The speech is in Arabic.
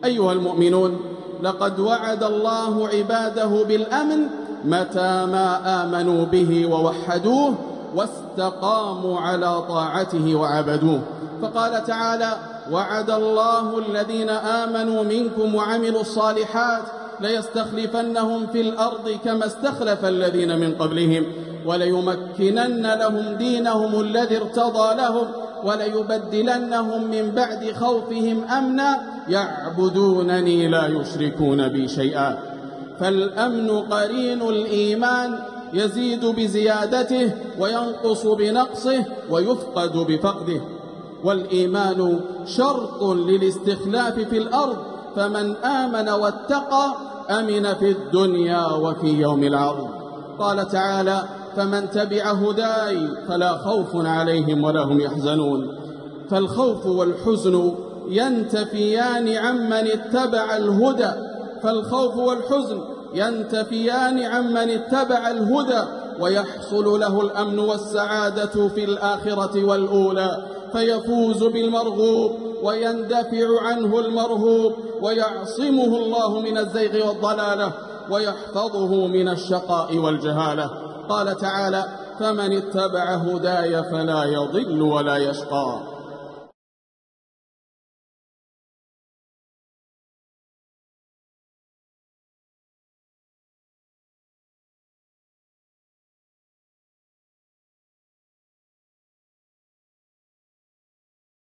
أيها المؤمنون، لقد وعد الله عباده بالأمن متى ما آمنوا به ووحدوه واستقاموا على طاعته وعبدوه. فقال تعالى: وعد الله الذين آمنوا منكم وعملوا الصالحات ليستخلفنهم في الأرض كما استخلف الذين من قبلهم وليمكنن لهم دينهم الذي ارتضى لهم وليبدلنهم من بعد خوفهم أمنا يعبدونني لا يشركون بي شيئا. فالأمن قرين الإيمان، يزيد بزيادته وينقص بنقصه ويفقد بفقده. والإيمان شرط للاستخلاف في الأرض، فمن آمن واتقى أمن في الدنيا وفي يوم العرض. قال تعالى: فمن تبع هداي فلا خوف عليهم ولا هم يحزنون. فالخوف والحزن ينتفيان عمن اتبع الهدى، فالخوف والحزن ينتفيان عمن اتبع الهدى، ويحصل له الأمن والسعادة في الآخرة والأولى، فيفوز بالمرغوب ويندفع عنه المرهوب، ويعصمه الله من الزيغ والضلالة، ويحفظه من الشقاء والجهالة. قال تعالى: فمن اتبع هداي فلا يضل ولا يشقى.